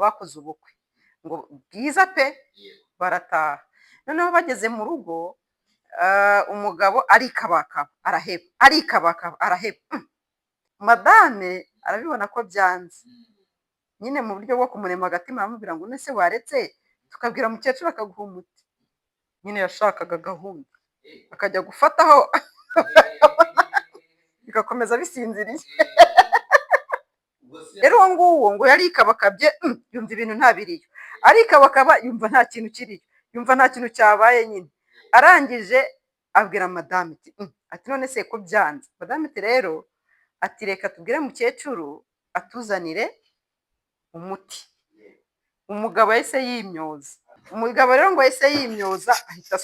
bakoze ubukwe ngo bwiza pe barataha. Noneho bageze mu rugo umugabo arikabakaba araheba. Madame arabibona ko byanze, nyine mu buryo bwo kumurema agatima aramubwira ngo nese waretse tukabwira mukecuru akaguha umuti. Nyine yashakaga gahunda akajya gufataho bigakomeza bisinziriye. Rero uwo nguwo ngo yarikabakabye yumva ibintu ntabiriyo, arikabakaba yumva nta kintu kiriyo, yumva nta kintu cyabaye. Nyine arangije abwira madame ati none se ko byanze? Madame ati rero ati reka tubwire mukecuru atuzanire umuti. Umugabo yahise yimyoza. Umugabo rero ngo yahise yimyoza ahita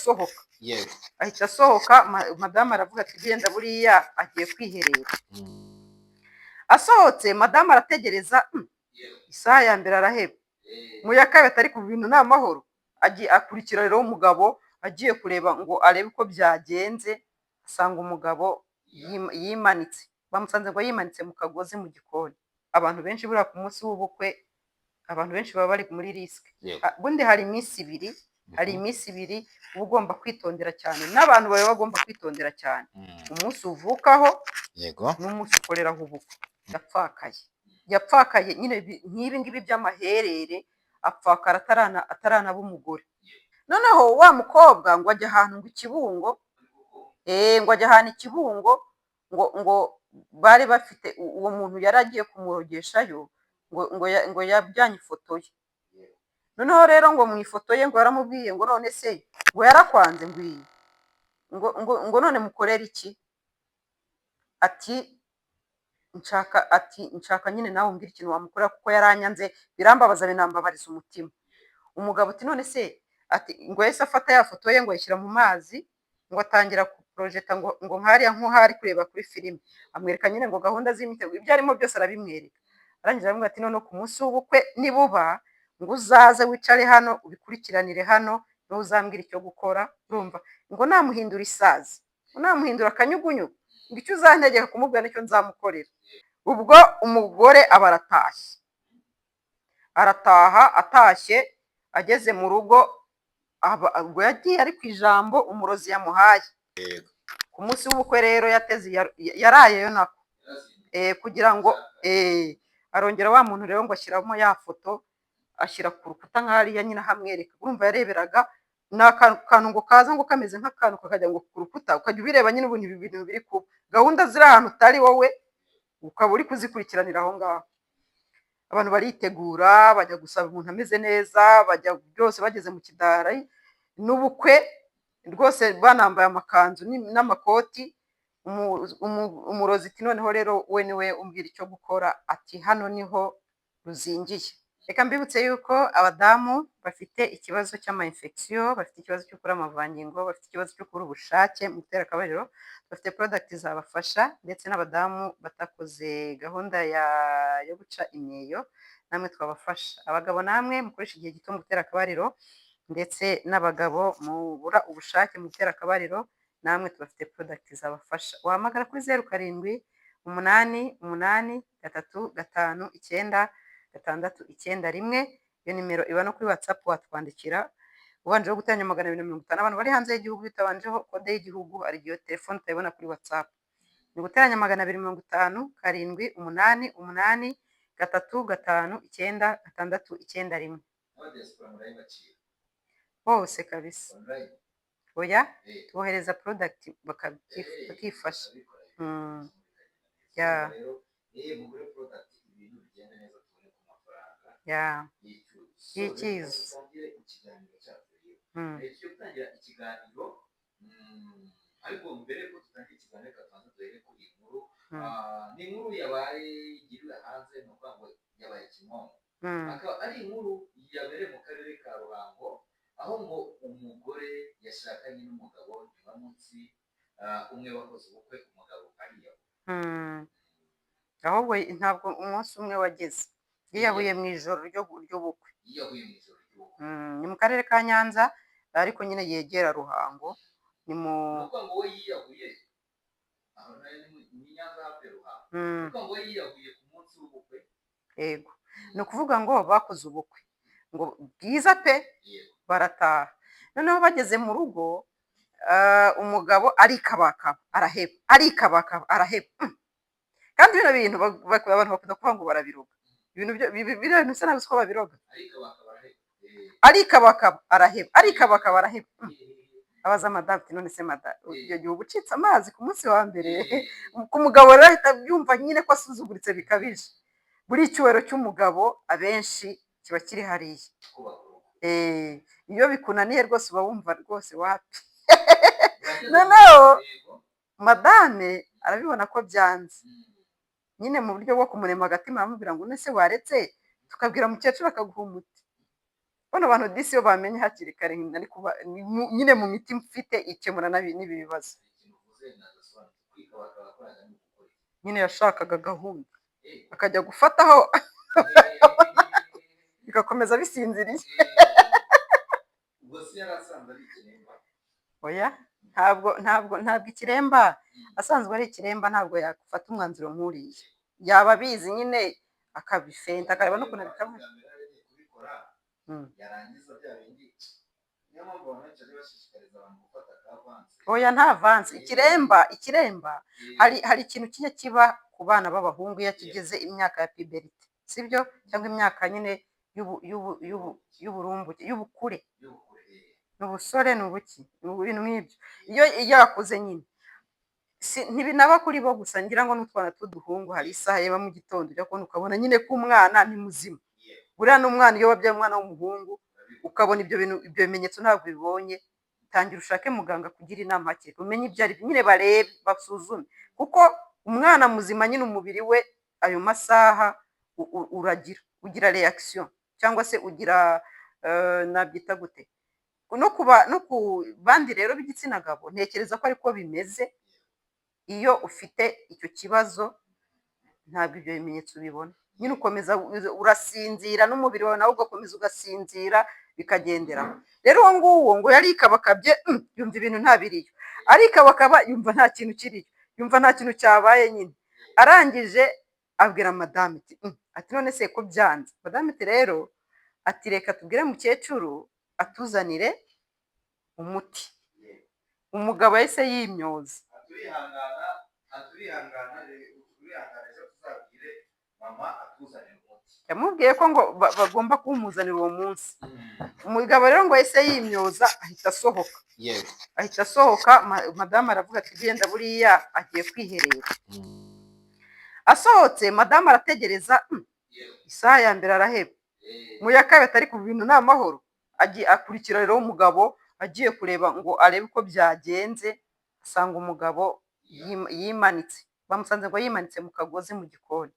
asohoka. Madame aravuga ati genda buriya agiye kwiherera. Asohotse madame arategereza, isaha ya mbere araheba, mu ya kabiri atari ku bintu ni amahoro. Akurikira rero umugabo agiye kureba ngo arebe uko byagenze, asanga umugabo yimanitse. Bamusanze ngo yimanitse mu kagozi mu gikoni. Abantu benshi buriya ku munsi w'ubukwe abantu benshi baba bari muri risike. Bundi hari iminsi ibiri uba ugomba kwitondera cyane, n'abantu baba bagomba kwitondera cyane. Umunsi uvukaho n'umunsi ukoreraho ubukwe. Yapfakaye nyine nk'ibi ngibi by'amaherere, apfakara ataranaba umugore. Noneho wa mukobwa ngo ajya ahantu ngo Ikibungo, ngo ajya ahantu Ikibungo ngo bari bafite uwo muntu yari agiye kumurogeshayo ngo yajyanye ifoto ye. Noneho rero ngo mu ifoto ye ngo yaramubwiye ngo none se ngo yarakwanze ngo none mukorera iki? Ati nshaka nyine nawe umbwira ikintu wamukorera kuko yaranyanze birambabaza binambabariza umutima. Umugabo ati none se ngo yahise afata ya foto ye ngo ayishyira mu mazi ngo atangira kuprojeta ngo nkariya nk'uhari kureba kuri filime. Amwereka nyine ngo gahunda z'imiteguro ibyo arimo byose arabimwereka. Arangije aramubwira ati none ku munsi w'ubukwe nibuba ngo uzaze wicare hano ubikurikiranire hano niwe uzambwira icyo gukora. Urumva ngo namuhindura isazi, namuhindura akanyugunyugu, ngo icyo uzantegeka kumubwira nicyo nzamukorera. Ubwo umugore aba arataha. Atashye ageze mu rugo ubwo yagiye ari ku ijambo umurozi yamuhaye. Ku munsi w'ubukwe rero yarayeyo nako kugira ngo arongera wa muntu rero ngo ashyiramo ya foto ashyira ku rukuta nk'ariya nyine ahamwereka. Urumva yareberaga ni akantu ngo kaza ngo kameze nk'akantu kakajya ngo ku rukuta ukajya ubireba nyine ubu ibi bintu biri kuba gahunda ziri ahantu utari wowe ukaba uri kuzikurikiranira aho ngaho. Abantu baritegura bajya gusaba umuntu ameze neza, bajya byose bageze mu kidari n'ubukwe rwose banambaye amakanzu n'amakoti. Umurozi ati noneho rero we niwe umbwira icyo gukora. Ati hano niho ruzingiye. Reka mbibutse yuko abadamu bafite ikibazo cy'ama-infection, bafite ikibazo cyo kubura amavangingo, bafite ikibazo cyo kubura ubushake mu gutera akabariro, bafite product zabafasha, ndetse n'abadamu batakoze gahunda yo guca imyeyo namwe twabafasha. Abagabo namwe mukoresha igihe gito mu gutera akabariro, ndetse n'abagabo mubura ubushake mu gutera akabariro namwe tubafite product zabafasha. Wahamagara kuri 0783535991. Iyo nimero iba no kuri WhatsApp watwandikira ubanjeho guteranya 250. Abantu bari hanze y'igihugu bitabanjeho kode y'igihugu hari igihe telefone utayibona kuri WhatsApp. Ni guteranya 250 788 bose kabisa. Oya tubohereza product bakifasha. Yikiza. Ariko mbere ko tutangira ikiganiro katanze dore ko inkuru ni inkuru yabaye igiriwe hanze no kwangwa yabaye Kimomo. Akaba ari inkuru yabereye mu karere ka Ruhango aho ngo umugore yashakanye n'umugabo nyuma munsi umwe wakoze ubukwe umugabo ariya. Ahubwo ntabwo umunsi umwe wageze. Yiyahuye mu ijoro ry'ubukwe. Ni mu karere ka Nyanza ariko nyine yegera Ruhango. Ni mu ngo we yiyahuye aho nayo ni Nyanza hafi Ruhango. Ngo we yiyahuye ku munsi w'ubukwe. Yego. ni ukuvuga ngo bakoze ubukwe ngo bwiza pe, barataha. Noneho bageze mu rugo, umugabo arikabakaba araheba, arikabakaba araheba. Kandi bino bintu abantu bakunda kuvuga ngo barabiroga. Ibintu biriya bintu bisa nabi ko babiroga. Arikabakaba araheba, arikabakaba araheba. Abaza madamu ati none se madamu iyo gihe ucitse amazi ku munsi wa mbere, ku mugabo rero ahita yumva nyine ko asuzuguritse bikabije. Buri icyubahiro cy'umugabo abenshi kiba kiri hariya. Iyo bikunaniye rwose uba wumva rwose wapi. Noneho madame arabibona ko byanze, nyine mu buryo bwo kumurema agatima aramubwira ngo none se waretse tukabwira mukecuru akaguha umuti. Bano bantu disi iyo bamenye hakiri kare nyine mu miti mfite ikemura n'ibi bibazo. Nyine yashakaga gahunda akajya gufataho bigakomeza bisinziriye. Oya, ntabwo ikiremba, asanzwe ari ikiremba ntabwo yakufata umwanzuro nk'uriya. Yaba abizi nyine akabifenta akareba n'ukuntu abikabura. Oya nta vansi. Ikiremba hari ikintu kijya kiba ku bana b'abahungu iyo kigeze imyaka ya puberite, sibyo? Cyangwa imyaka nyine y'uburumbuke, y'ubukure, n'ubusore, n'ubuki, ibintu nk'ibyo. Iyo yakuze nyine ntibinaba kuri bo gusa, ngira ngo n'utwana tw'uduhungu hari isaha yaba mu gitondo ujya kubona ukabona nyine ko umwana ni muzima. Buriya n'umwana iyo wabyaye umwana w'umuhungu ukabona ibyo bimenyetso ntabwo ubibonye, tangira ushake muganga kugira inama hakiri kare, umenye ibyo ari byo, nyine barebe basuzume, kuko umwana muzima nyine umubiri we ayo masaha ugira reaction cyangwa se ugira nabyita gute. No ku bandi rero b'igitsina gabo ntekereza ko ariko bimeze. Iyo ufite icyo kibazo ntabwo ibyo bimenyetso ubibona, nyine ukomeza urasinzira n'umubiri wawe nawe ugakomeza ugasinzira bikagenderaho. Rero uwo nguwo ngo yarikabakabye, yumva ibintu ntabiriyo, arikabakaba yumva nta kintu kiriyo, yumva nta kintu cyabaye. Nyine arangije abwira madame ati none se ko byanze? Madame ati rero ati reka tubwire mukecuru atuzanire umuti. Umugabo yahise yimyoza. Yamubwiye ko ngo bagomba kumuzanira uwo munsi. Umugabo rero ngo yahise yimyoza ahita asohoka. Ahita asohoka, madamu aravuga ati genda buriya agiye kwiherera. Asohotse madamu arategereza, isaha ya mbere araheba, mu ya kabiri atari ku bintu ni amahoro. Akurikira rero umugabo agiye kureba ngo arebe uko byagenze, asanga umugabo yimanitse, bamusanze ngo yimanitse mu kagozi mu gikoni.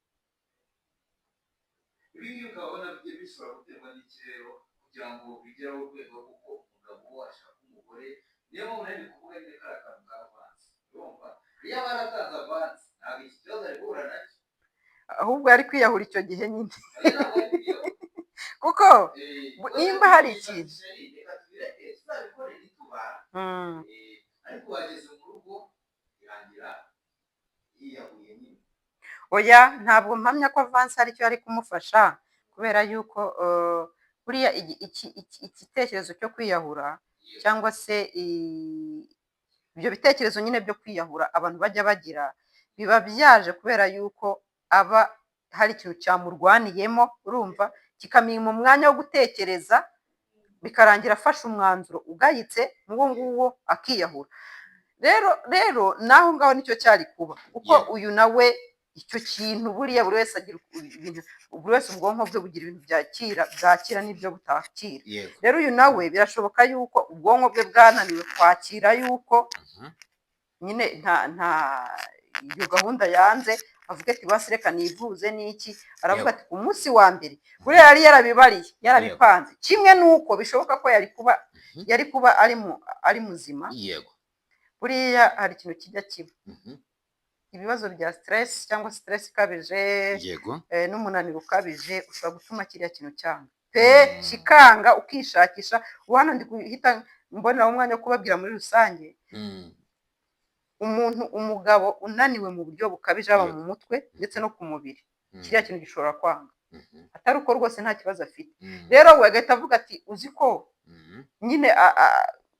Ibi ukabona bishobora guterwa n'ikirero kugira ngo bigere aho urwego kuko umugabo washaka umugore, niyo mpamvu nari kuvuga nyine kari akantu ka avansi. Urumva iyo aba yaratanze avansi ntabwo iki kibazo ari guhura nacyo, ahubwo yari kwiyahura icyo gihe nyine. Kuko nimba hari ikintu ariko wageze mu rugo irangira yiyahuye nyine. Oya, ntabwo mpamya ko avansi ari cyo ari kumufasha, kubera yuko buriya igitekerezo cyo kwiyahura cyangwa se ibyo bitekerezo nyine byo kwiyahura abantu bajya bagira, biba byaje kubera yuko aba hari ikintu cyamurwaniyemo, urumva, kikamwima umwanya wo gutekereza, bikarangira afashe umwanzuro ugayitse nk'uwo nguwo akiyahura. Rero naho ngaho nicyo cyari kuba, kuko uyu nawe icyo kintu buriya buri wese agira ibintu, buri wese ubwonko bwe bugira ibintu bwakira n'ibyo butakira. Rero uyu nawe birashoboka yuko ubwonko bwe bwananiwe kwakira yuko nyine nta iyo gahunda yanze, avuga ati basi reka nivuze n'iki. Aravuga ati umunsi wa mbere buriya yari yarabibariye, yarabipanze, kimwe nuko bishoboka ko yari kuba ari muzima. Buriya hari ikintu kijya kiba, ibibazo bya stress cyangwa stress ikabije, n'umunaniro ukabije ushobora gutuma kiriya kintu cyanga pe kikanga, ukishakisha. Hano ndi guhita mbonera umwanya wo kubabwira muri rusange, umugabo unaniwe mu buryo bukabije haba mu mutwe ndetse no ku mubiri, kiriya kintu gishobora kwanga. atari uko rwose nta kibazo afite. Rero we agahita avuga ati uzi ko nyine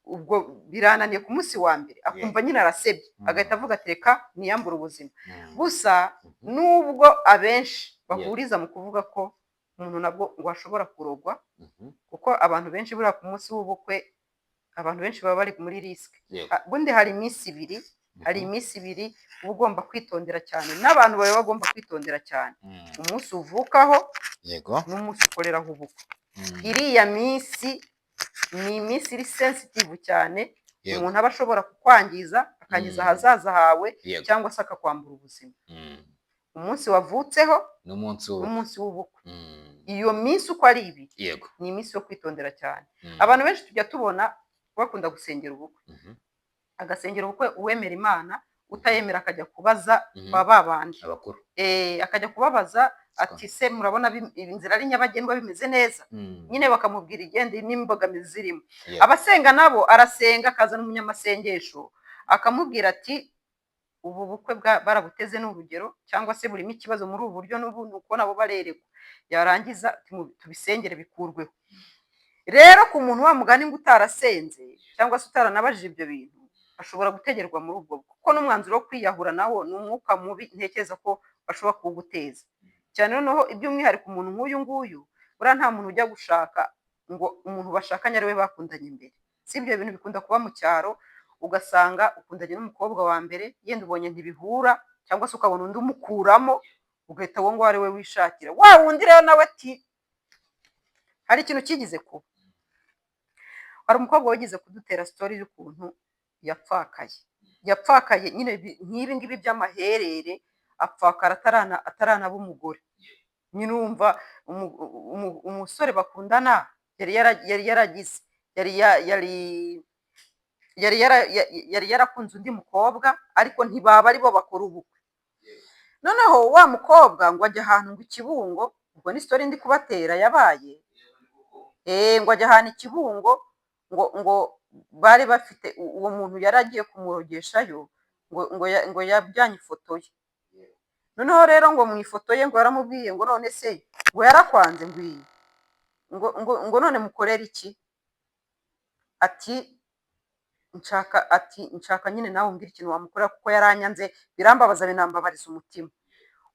ubwo birananiye ku munsi wa mbere, akumva nyine arasebye, agahita avuga ati reka niyambure ubuzima. Gusa nubwo abenshi bahuriza mu kuvuga ko umuntu nabwo ngo ashobora kurogwa, kuko abantu benshi buriya ku munsi w'ubukwe abantu benshi baba bari muri risike. Bundi hari iminsi ibiri uba ugomba kwitondera cyane, n'abantu baba bagomba kwitondera cyane. Umunsi uvukaho n'umunsi ukoreraho ubukwe, iriya minsi ni iminsi iri sensitive cyane, umuntu aba ashobora kukwangiza, akangiza ahazaza hawe, cyangwa se akakwambura ubuzima. Umunsi wavutseho n'umunsi w'ubukwe, iyo minsi uko ari ibiri ni iminsi yo kwitondera cyane. Abantu benshi tujya tubona bakunda gusengera ubukwe, agasengera ubukwe uwemera Imana, utayemera akajya kubaza kwa babandi akajya kubabaza ati se murabona inzira ari nyabagendwa bimeze neza? Nyine bakamubwira igende n'imbogamizi zirimo. Abasenga nabo arasenga, akazana umunyamasengesho akamubwira ati ubu bukwe barabuteze n'urugero, cyangwa se burimo ikibazo muri ubu buryo n'ubu, nuko nabo barerekwa. Yarangiza tubisengere bikurweho. Rero ku muntu wa mugani ngo utarasenze cyangwa se utaranabajije ibyo bintu, ashobora gutegerwa muri ubwo bwo, kuko n'umwanzuro wo kwiyahura nawo ni umwuka mubi, ntekereza ko bashobora kuwuguteza cyane. Noneho iby'umwihariko umuntu nk'uyu nguyu, buriya nta muntu ujya gushaka ngo umuntu bashakanye ari we bakundanye imbere. Si ibyo bintu bikunda kuba mu cyaro, ugasanga ukundanye n'umukobwa wa mbere, yenda ubonye ntibihura, cyangwa se ukabona undi umukuramo, ugahita wowe ngo ari we wishakira. Wa wundi rero nawe ati hari ikintu kigize kuba. Hari umukobwa wagize kudutera story y'ukuntu yapfakaye nyine nk'ibi ngibi by'amaherere, apfakara ataranaba umugore. Nyine urumva umusore bakundana yari yarakunze undi mukobwa, ariko ntibaba ari bo bakora ubukwe. Noneho wa mukobwa ngo ajya ahantu ngo Ikibungo, ubwo ni story ndi kubatera yabaye, ngo ajya ahantu Ikibungo, ngo bari bafite uwo muntu yari agiye kumurogeshayo, ngo yajyanye ifoto ye. Noneho rero ngo mu ifoto ye ngo yaramubwiye ngo none se ngo yarakwanze ngwiye, ngo none mukorera iki? Ati nshaka nyine nawe umbwira ikintu wamukorera, kuko yaranyanze birambabaza binambabariza umutima.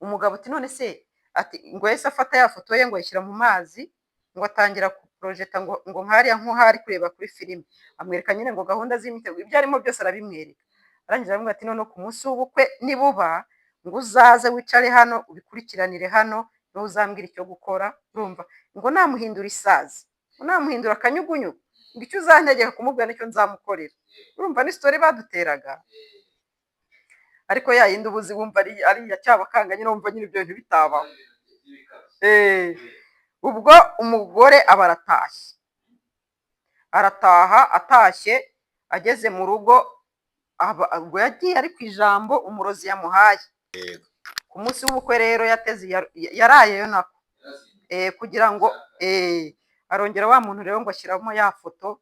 Umugabo ati none se, ati ngo yese afata ya foto ye ngo ayishyira mu mazi, ngo atangira kuprojeta ngo nkariya nk'uhari kureba kuri filime, amwereka nyine ngo gahunda z'imyiteguro, ibyo arimo byose arabimwereka. Arangije aramubwira ati none ku munsi w'ubukwe nibuba, ngo uzaze wicare hano ubikurikiranire hano, niho uzambwira icyo gukora. Urumva ngo namuhindura isazi, ngo namuhindura akanyugunyugu, ngo icyo uzantegeka kumubwira nicyo nzamukorera. Urumva ni story baduteraga, ariko ya yindi ubuzi wumva ari ya cyabakanga, nyine wumva nyine ibyo bintu bitabaho. Ubwo umugore aba arataha, atashye ageze mu rugo, ubwo yagiye ari ku ijambo umurozi yamuhaye. Ku munsi w'ubukwe rero yarayeyo nako, kugira ngo arongera wa muntu rero ngo ashyiramo ya foto,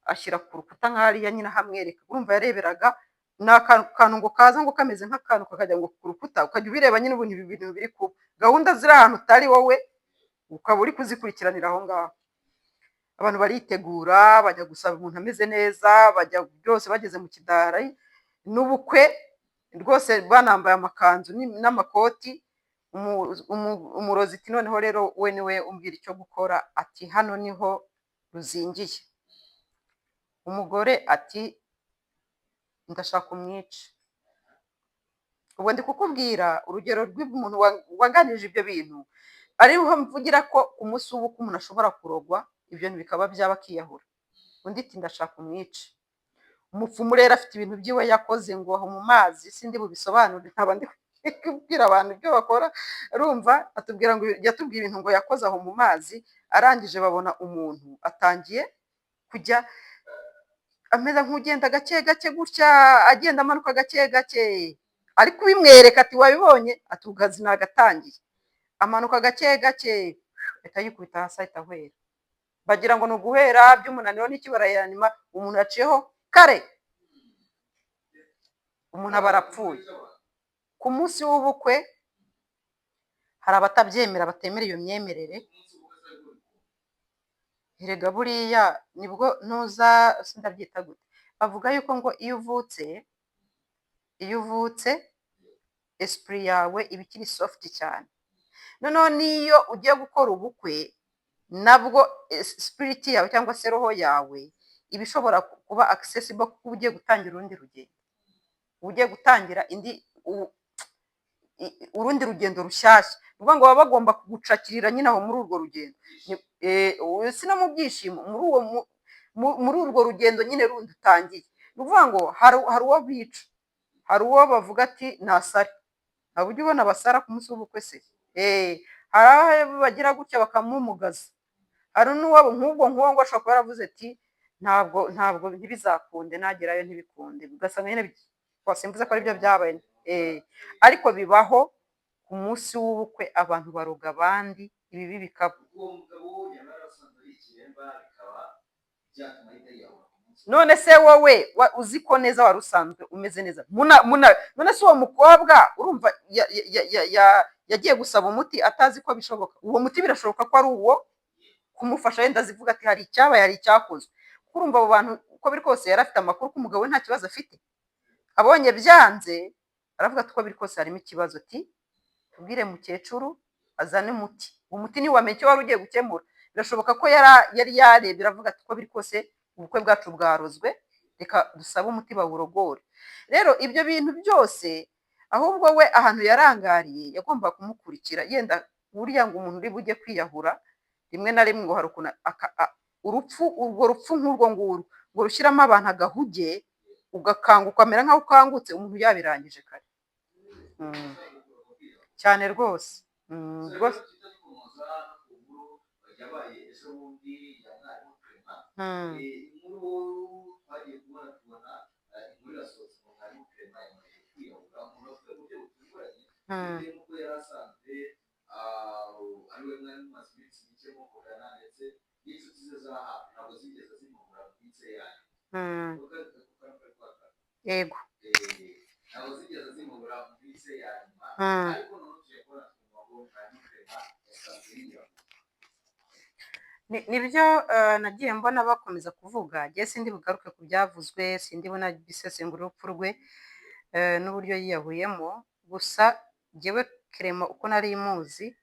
ashyira ku rukuta nk'ariya nyine ahamwereka. Urumva yareberaga ni akantu ngo kaza ngo kameze nk'akantu kakajya ngo ku rukuta, ukajya ubireba nyine ubu ibintu biri kuba, gahunda ziri ahantu utari wowe ukaba uri kuzikurikiranira aho ngaho. Abantu baritegura, bajya gusaba umuntu ameze neza, bajya byose bageze mu kidari n'ubukwe rwose, banambaye amakanzu n'amakoti. Umurozi ati noneho rero we niwe umbwira icyo gukora, ati hano niho ruzingiye. Umugore ati ndashaka umwica. Ubwo ndi kukubwira urugero rw'umuntu waganije ibyo bintu, ariho mvugira ko umunsi w'ubukwe umuntu ashobora kurogwa, ibyo bintu bikaba byaba akiyahura. Undi ati ndashaka umwica. Umupfumu rero afite ibintu byiwe yakoze ngo aho mu mazi, sindi bubisobanure, nkaba ndi kubwira abantu ibyo bakora. Urumva atubwira ngo yatubwiye ibintu ngo yakoze aho mu mazi, arangije babona umuntu atangiye kujya ameze nk'ugenda gake gake gutya, agenda amanuka gake gake, ariko ubimwereka ati wabibonye, ati ugazi nagatangiye, amanuka gake gake, ahita yikubita hasi ahita ahwera. Bagira ngo ni uguhera by'umunaniro n'iki, barayanima, umuntu yaciyeho kare, umuntu aba arapfuye. Ku munsi w'ubukwe hari abatabyemera batemera iyo myemerere. Erega buriya nibwo ntuza sindabyita gute, bavuga yuko ngo iyo uvutse esprit yawe iba ikiri soft cyane, noneho niyo ugiye gukora ubukwe nabwo spirit yawe cyangwa se roho yawe iba ishobora kuba accessible kuko ugiye gutangira urundi rugendo, ugiye gutangira urundi rugendo rushyashya, ni ukuvuga ngo baba bagomba kugucakirira nyine aho muri urwo rugendo, si no mu byishimo, muri urwo rugendo nyine rundi utangiye. Ni ukuvuga ngo hari uwo bica, hari uwo bavuga ati nasare, ntabwo ujya ubona basara ku munsi w'ubukwe se? Hari aho bagira gutya bakamumugaza, hari n'uwabo nk'ubwo ngo ashobora kuba yaravuze ati ntabwo ntibizakunde, nagerayo ntibikunde, ugasanga nyine wasimbuze ko aribyo byabaye. Ariko bibaho ku munsi w'ubukwe abantu baroga abandi, ibibi bikaba. None se wowe uzi ko neza wari usanzwe umeze neza, none se uwo mukobwa urumva yagiye gusaba umuti atazi ko bishoboka? Uwo muti birashoboka ko ari uwo kumufasha, wenda azivuga ati hari icyabaye, hari icyakozwe. Urumva abo bantu uko biri kose yari afite amakuru ko umugabo we nta kibazo afite, abonye byanze aravuga ati uko biri kose harimo ikibazo, ati tubwire mukecuru azane umuti. Uwo muti ntiwamenye icyo wari ugiye gukemura. Birashoboka ko yari yarebye aravuga ati uko biri kose ubukwe bwacu bwarozwe, reka dusabe umuti bawurogore. Rero ibyo bintu byose ahubwo we ahantu yarangariye yagomba kumukurikira, yenda buriya ngo umuntu uri bujye kwiyahura rimwe na rimwe ngo hari ukuntu urwo rupfu nk'urwo ngurwo ngo rushyiramo abantu agahuge, ugakanguka ukamera nk'aho ukangutse, umuntu yabirangije kare cyane rwose. Yego. Nibyo nagiye mbona bakomeza kuvuga, njye sindi bugaruke ku byavuzwe, sindi buna bisesengura urupfu rwe n'uburyo yiyahuyemo, gusa njyewe Clement uko nari muzi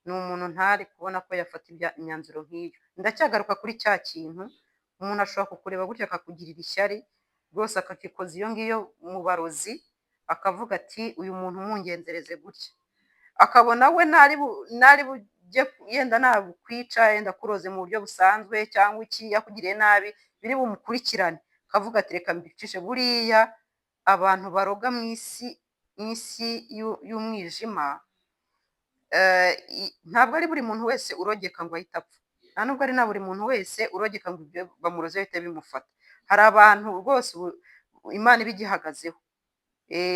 ni umuntu ntari kubona ko yafata imyanzuro nk'iyo. Ndacyagaruka kuri cya kintu, umuntu ashobora kukureba gutya akakugirira ishyari rwose, akakikoza iyo ngiyo mu barozi, akavuga ati uyu muntu umungenzereze gutya, akabona we ntari bujye yenda nabukwica, yenda kuroze mu buryo busanzwe cyangwa iki, yakugiriye nabi biri bumukurikirane, akavuga ati reka mbicishe. Buriya abantu baroga mu isi y'umwijima, ntabwo ari buri muntu wese urogeka ngo ahite apfa, nta nubwo ari na buri muntu wese urogeka ngo ibyo bamuroze bihite bimufata. Hari abantu rwose Imana iba igihagazeho.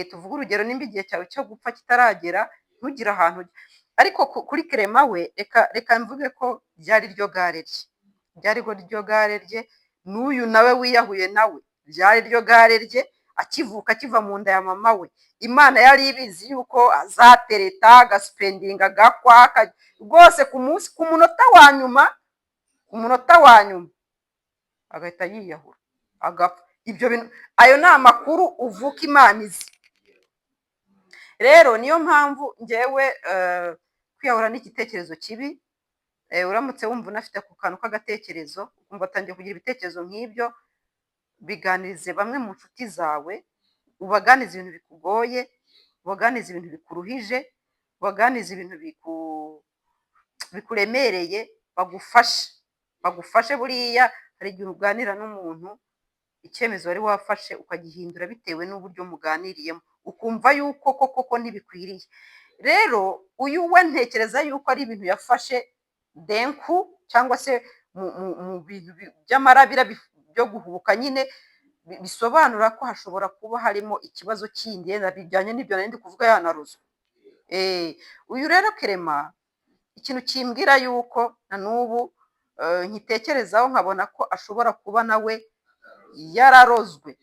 Tuvuge urugero, nimba igihe cyawe cyo gupfa kitaragera ntugire ahantu ujya. Ariko kuri Clement we reka mvuge ko ryari ryo gare rye, n'uyu nawe wiyahuye nawe ryari ryo gare rye, akivuka akiva mu nda ya mama we. Imana yari ibizi yuko azatereta agasipendinga agakwa rwose ku munota wa nyuma agahita yiyahura agapfa. Ibyo bintu, ayo ni amakuru uvuka Imana izi. Rero niyo mpamvu njyewe kwiyahura ni igitekerezo kibi. Uramutse wumva unafite ku kantu k'agatekerezo ukumva atangiye kugira ibitekerezo nk'ibyo, biganirize bamwe mu nshuti zawe, ubaganize ibintu bikugoye, ubaganize ibintu bikuruhije, ubaganize ibintu bikuremereye, bagufashe. Buriya hari igihe uganira n'umuntu icyemezo wari wafashe ukagihindura bitewe n'uburyo muganiriyemo, ukumva yuko koko ntibikwiriye. Rero uyu we ntekereza yuko ari ibintu yafashe denku, cyangwa se mu bintu by'amarabira byo guhubuka nyine, bisobanura ko hashobora kuba harimo ikibazo kindi yenda bijyanye n'ibyo nari ndi kuvuga yanaruzwe. Uyu rero Clement, ikintu kimbwira yuko na n'ubu nkitekerezaho nkabona ko ashobora kuba nawe yararozwe.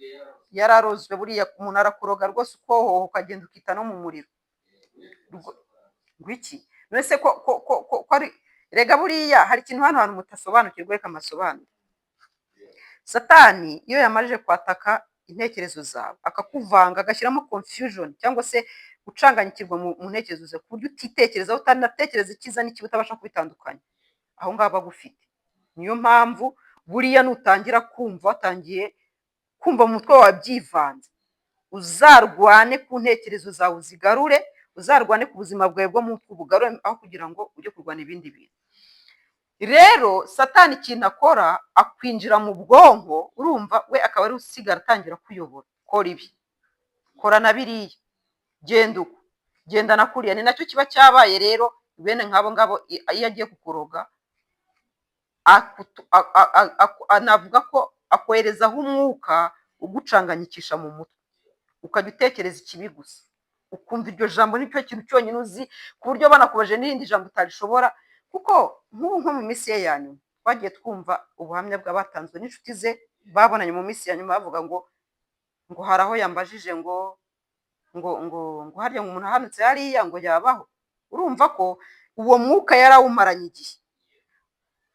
Buriya umuntu arakuroga rwose ukohoha ukagenda ukita no mu muriro. Ngwiki mbese ko ari rega buriya hari ikintu hano hantu mutasobanukirwa reka amasobanuro. Satani iyo yamajije kwataka intekerezo zawe akakuvanga agashyiramo confusion cyangwa se gucanganyikirwa mu ntekerezo zawe ku buryo utitekerezaho utanatekereza icyiza n'ikibi utabasha kubitandukanya, aho ngaho aba agufite. Niyo mpamvu buriya nutangira kumva watangiye kumva mu mutwe wawe byivanze, uzarwane ku ntekerezo zawe uzigarure, uzarwane ku buzima bwawe bwo mu mutwe ubugarure, aho kugira ngo ujye kurwana ibindi bintu. Rero Satani ikintu akora akwinjira mu bwonko, urumva we akaba ari usigara atangira kuyobora, kora ibi, kora na biriya, genda uko, genda na kuriya. Ni nacyo kiba cyabaye rero bene nk'abo ngabo iyo agiye kukuroga anavuga ko akoherezaho umwuka ugucanganyikisha mu mutwe, ukajya utekereza ikibi gusa, ukumva iryo jambo nicyo kintu cyonyine uzi, ku buryo banakubaje n'irindi jambo utarishobora. Kuko nk'ubu nko mu minsi ye ya nyuma twagiye twumva ubuhamya bw'abatanzwe n'inshuti ze babonanye mu minsi ya nyuma bavuga ngo hari aho yambajije ngo harya ngo umuntu ahanutse hariya ngo yabaho. Urumva ko uwo mwuka yarawumaranye igihe,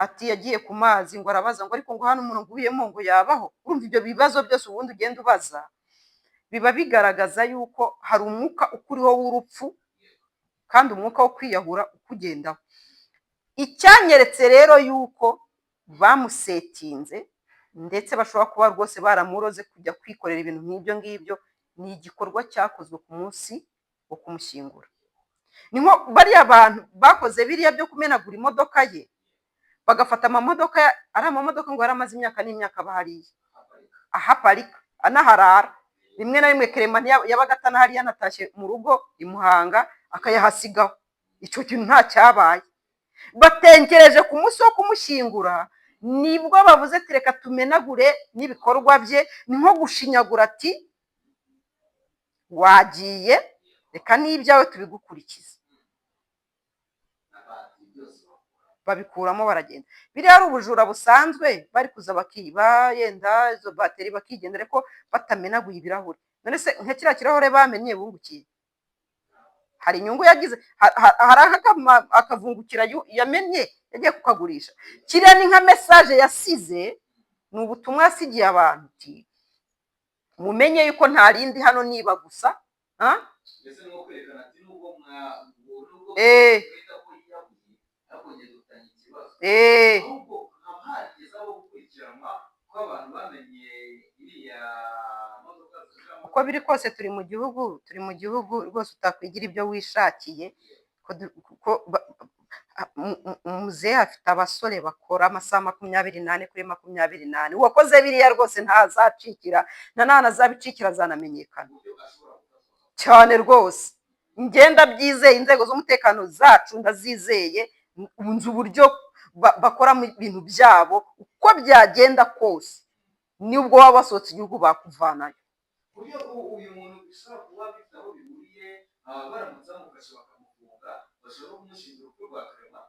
ati yagiye ku mazi ngo arabaza ngo ariko ngo hano umuntu nguyemo ngo yabaho. Urumva ibyo bibazo byose ubundi ugenda ubaza biba bigaragaza yuko hari umwuka ukuriho w'urupfu kandi umwuka wo kwiyahura ukugendaho. Icyanyeretse rero yuko bamusetinze ndetse bashobora kuba rwose baramuroze kujya kwikorera ibintu nk'ibyo ngibyo, ni igikorwa cyakozwe ku munsi wo kumushyingura. Ni nko bariya bantu bakoze biriya byo kumenagura imodoka ye, bagafata amamodoka ari amamodoka ngo yari amaze imyaka n'imyaka bahariye ahaparika anaharara. Rimwe na rimwe Clement yabaga atanahari yanatashye mu rugo i Muhanga akayahasigaho. Icyo kintu nta cyabaye. Batengereje ku munsi wo kumushyingura nibwo bavuze ati reka tumenagure n'ibikorwa bye. Ni nko gushinyagura ati wagiye, reka n'ibyawe tubigukurikiza. Babikuramo baragenda. Biriya ari ubujura busanzwe, bari kuza bakiba yenda izo bateri bakigendera ko batamenaguye ibirahure. None se nka kiriya kirahure bamenye bungukiye, hari inyungu yagize? Hari akavungukira yamenye yagiye kukagurisha. Kiriya ni nka message yasize, ni ubutumwa yasigiye abantu ati mumenye yuko nta rindi hano niba gusa. Uko biri kose turi mu gihugu rwose utakwigira ibyo wishakiye. Muzehe afite abasore bakora amasaha 24 kuri 24. Uwakoze biriya rwose ntazacikira, nanazabicikira azanamenyekana cyane rwose. Ngenda byizeye, inzego z'umutekano zacu ndazizeye, unzi uburyo bakora mu bintu byabo uko byagenda kose, nubwo waba basohotse igihugu bakuvanayo. Uyu muntu bishobora kuba bifite aho bihuriye, baramutse bamufashe bakamufunga bashobora kumushinja urupfu rwa Clement.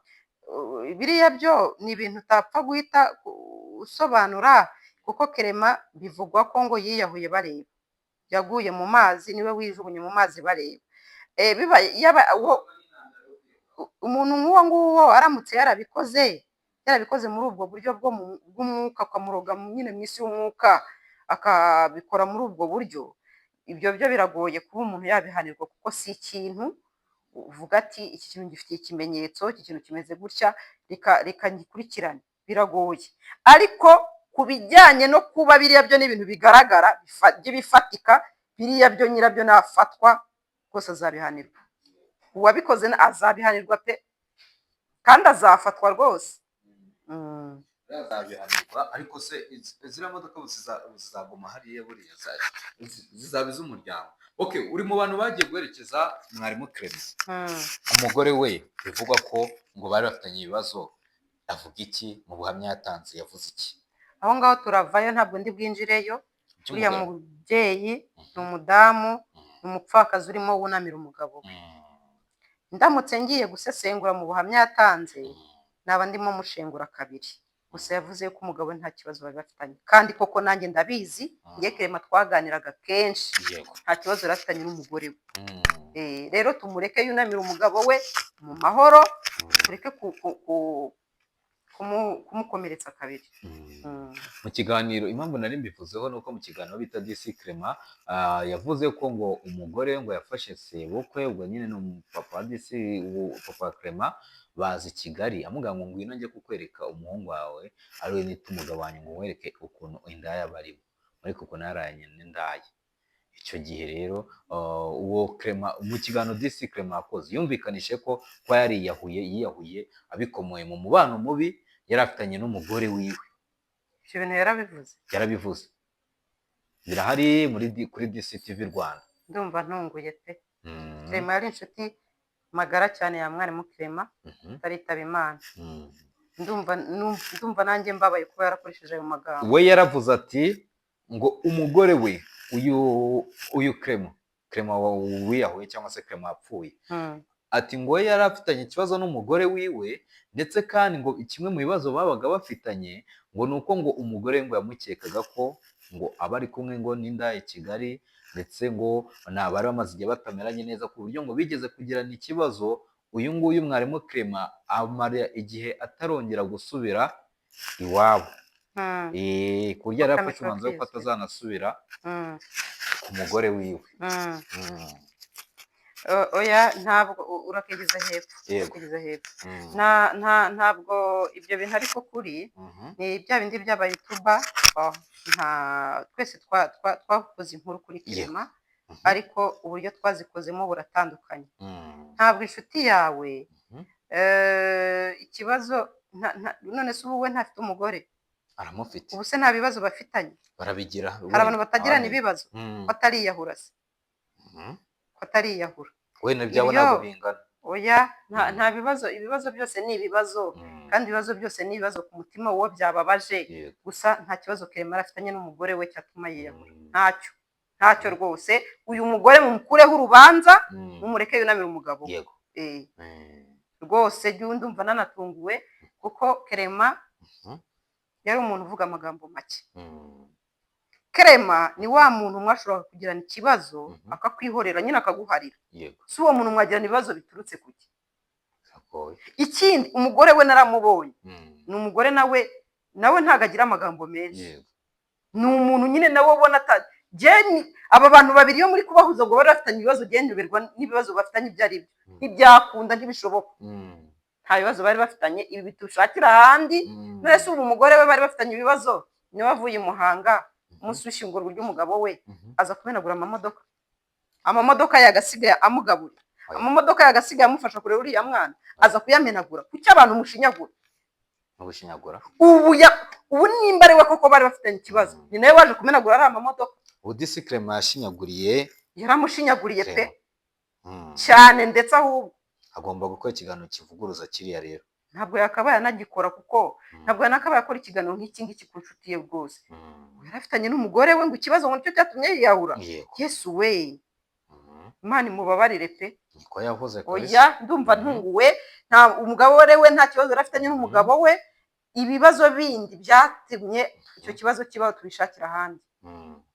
Biriya byo ni ibintu utapfa guhita usobanura, kuko Clement bivugwa ko ngo yiyahuye bareba, yaguye mu mazi, niwe wijugunye mu mazi bareba. Umuntu nk'uwo nguwo aramutse yarabikoze muri ubwo buryo bw'umwuka, akamuroga nyine mu isi y'umwuka, akabikora muri ubwo buryo, ibyo byo biragoye kuba umuntu yabihanirwa, kuko si ikintu uvuga ati iki kintu gifitiye ikimenyetso, iki kintu kimeze gutya, reka ngikurikirane. Biragoye. Ariko ku bijyanye no kuba biriya byo n'ibintu bigaragara by'ibifatika, biriya byo nyirabyo nafatwa rwose azabihanirwa. Uwabikoze azabihanirwa pe, kandi azafatwa rwose. Azabihanirwa. Ariko se ziriya modoka zizaguma hariya buriya zizaba iz'umuryango? Okay, uri mu bantu bagiye guherekeza mwarimu Clement. Umugore we bivugwa ko ngo bari bafitanye ibibazo, avuga iki mu buhamya yatanze? Yavuze iki? Aho ngaho turavayo, ntabwo ndi bwinjireyo. Uriya mubyeyi ni umudamu, ni umupfakazi urimo wunamira umugabo. Ndamutse ngiye gusesengura mu buhamya yatanze, naba ndimo mushengura kabiri. Gusa yavuze ko umugabo nta kibazo bari bafitanye, kandi koko nanjye ndabizi, ngiye Clement twaganiraga kenshi, nta kibazo yari afitanye n'umugore we. rero tumureke yunamira umugabo we mu mahoro, tureke kumukomeretsa kabiri. Mu kiganiro impamvu nari mbivuzeho ni uko mu kiganiro bita Disi Clement yavuze ko ngo umugore ngo yafashe sebukwe, ubwo nyine ni umupapa wa Disi, papa Clement, bazi Kigali amubwira ngo ngwino njye kukwereka umuhungu wawe ariwe nita umugabo wanjye, ngo wereke ukuntu indaya barimo, ariko ukuntu yaranye n'indaya. Icyo gihe rero uwo Clement mu kiganiro Disi Clement yakoze yumvikanishe ko yiyahuye abikomoye mu mubano mubi yari afitanye n'umugore wiwe. Ibyo bintu yarabivuze birahari kuri Disi TV Rwanda. Ndumva ntunguye pe. Clement yari inshuti magara cyane ya mwarimu Clement taritaba Imana. Ndumva nanjye mbabaye kuba yarakoresheje ayo magambo. We yaravuze ati ngo umugore we uyu Clement wiyahuye cyangwa se Clement apfuye, ati ngo we yari afitanye ikibazo n'umugore wiwe, ndetse kandi ngo kimwe mu bibazo babaga bafitanye ngo ni uko ngo umugore ngo yamukekaga ko ngo aba ari kumwe ngo n'indaya i Kigali, ndetse ngo bari bamaze igihe batameranye neza ku buryo ngo bigeze kugirana ikibazo. Uyu nguyu mwarimu Clement amara igihe atarongera gusubira iwabo, ku buryo yari afashe umwanzuro ko atazanasubira ku mugore wiwe. Oya, ntabwo urakigeza hepfo, ntabwo ibyo bintu ariko kuri ni bya bindi by'abayutuba. Twese twakoze inkuru kuri Clement, ariko uburyo twazikozemo buratandukanye. Ntabwo inshuti yawe ikibazo, none se ubu we ntafite umugore? Aramufite. Ubu se nta bibazo bafitanye? Barabigira. Hari abantu batagirana ibibazo batariyahura se, batariyahura. We nabyawe ntabwo bingana. Oya, nta bibazo, ibibazo byose ni ibibazo, kandi ibibazo byose ni ibibazo ku mutima uwo byababaje. Gusa nta kibazo Clement afitanye n'umugore we cyatuma yiyahura, ntacyo rwose. Uyu mugore mumukureho urubanza, mumureke yunamira umugabo. Yego. Rwose ndumva nanatunguwe kuko Clement yari umuntu uvuga amagambo make. Clement ni wa muntu mwashobora kugirana ikibazo akakwihorera nyine akaguharira. Si uwo muntu mwagirana ibibazo biturutse kuki. Ikindi umugore we naramubonye, ni umugore nawe ntabwo agira amagambo menshi. Ni umuntu nyine nawe ubona aba bantu babiri iyo muri kubahuza ngo bari bafitanye ibibazo, gendererwa n'ibibazo bafitanye ibyo ari byo ntibyakunda, ntibishoboka. Nta bibazo bari bafitanye, ibi bitushakira ahandi. Nese ubu umugore we bari bafitanye ibibazo, niwe avuye i Muhanga umunsi w'ishyingurwa ry'umugabo we aza kumenagura amamodoka yagasigaye amugaburira, amamodoka yagasigaye amufasha kurera uriya mwana, aza kuyamenagura. Kuki abantu mushinyagura? Ubu nimba ari we koko bari bafitanye ikibazo, ni nawe waje kumenagura ari amamodoka. Ubu Disi Clement yashinyaguriye, yaramushinyaguriye pe cyane, ndetse ahubwo agomba gukora ikiganiro kivuguruza kiriya rero. Ntabwo yakabaye anagikora, kuko ntabwo yanakabaye akora ikiganiro nk'iki ngiki ku nshuti ye rwose. Yari afitanye n'umugore we ngo ikibazo ngo nicyo cyatumye yiyahura. Yesu we, Imana imubabarire pe. Niko yavuze ko oya, ndumva ntunguwe. Nta umugabo we nta kibazo yari afitanye n'umugabo we. Ibibazo bindi byatumye icyo kibazo kibaho tubishakira ahandi.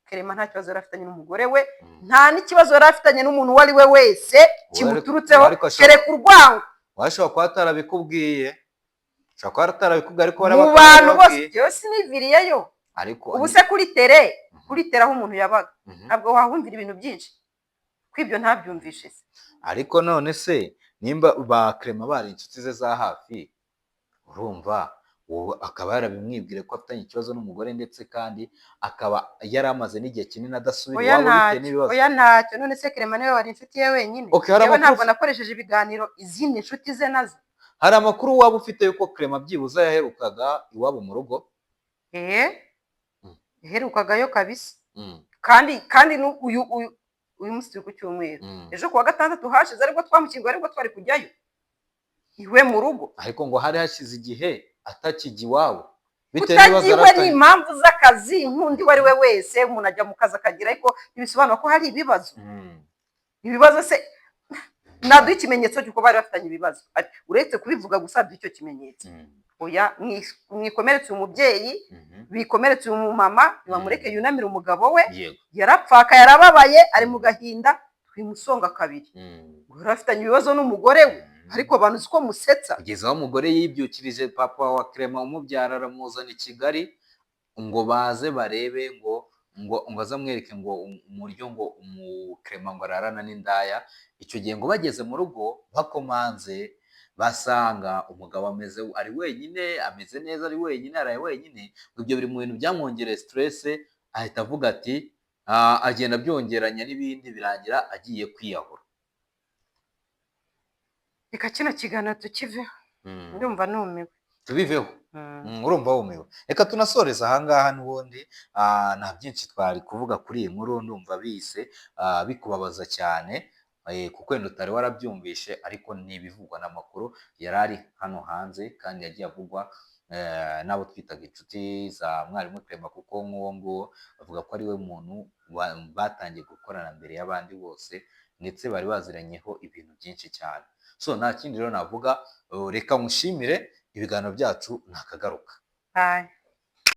Clement nta kibazo yari afitanye n'umugore we, nta n'ikibazo yari afitanye n'umuntu uwo ari we wese kimuturutseho, kereka urwango. Washobora kuba atarabikubwiye, ariko mu bantu bose yewe siniviriyeyo. Ubu se kuri tere aho umuntu yabaga ntabwo wahumvira ibintu byinshi kw'ibyo ntabyumvishe se. Ariko none se nimba ba Clement bari inshuti ze za hafi, urumva akaba yarabimwibwire ko afitanye ikibazo n'umugore, ndetse kandi akaba yari amaze n'igihe kinini adasubira iwabo bitewe n'ibibazo. Oya ntacyo, none se Clement niwe wari inshuti ye wenyine. Yewe ntabwo nakoresheje ibiganiro izindi inshuti ze nazo. Hari amakuru waba ufite yuko Clement byibuze yaherukaga iwabo mu rugo? Yaherukagayo kabisa. Kandi uyu munsi turi ku cyumweru, ejo kuwa gatandatu hashize aribwo twamukinguye, aribwo twari kujyayo iwe mu rugo. Ariko ngo hari hashize igihe atakijya iwabo kutagiwe n'impamvu z'akazi nk'undi uwo ari we wese. Umuntu ajya mu kazi akagira, ariko ntibisobanura ko hari ibibazo. Ibibazo se naduha ikimenyetso cy'uko bari bafitanye ibibazo, uretse kubivuga gusa icyo kimenyetso. Oya, mwikomeretse umubyeyi, bikomeretse umumama, ntibamureke yunamira umugabo we. Yarapfaka, yarababaye, ari mu gahinda. twimusonga kabiri ngo yari afitanye ibibazo n'umugore we, ariko abantu uzi ko musetsa. kugeza aho umugore yibyukirije papa wa Clement umubyara aramuzana i Kigali ngo baze barebe ngo azamwereke ngo umuryo ngo Clement ngo ararana n'indaya. Icyo gihe ngo bageze mu rugo bakomanze basanga umugabo ari wenyine, ameze neza, ari wenyine, araye wenyine. Ibyo biri mu bintu byamwongereye stress, ahita avuga ati agenda byongeranya n'ibindi birangira agiye kwiyahura. Reka kino kiganiro tukiveho, ndumva numiwe. Tubiveho. Urumva wumiwe. Reka tunasoreza ahangaha n'ubundi nta byinshi twari kuvuga kuri iyi nkuru, ndumva bise bikubabaza cyane kuko wenda utari warabyumvishe, ariko n'ibivugwa n'amakuru yari ari hano hanze kandi yagiye avugwa n'abo twitaga inshuti za mwarimu Clement, kuko nk'uwo nguwo bavuga ko ari we muntu batangiye gukorana mbere y'abandi bose, ndetse bari baziranyeho ibintu byinshi cyane. So nta kindi rero navuga, reka mushimire, ibiganiro byacu ntakagaruka. Bye.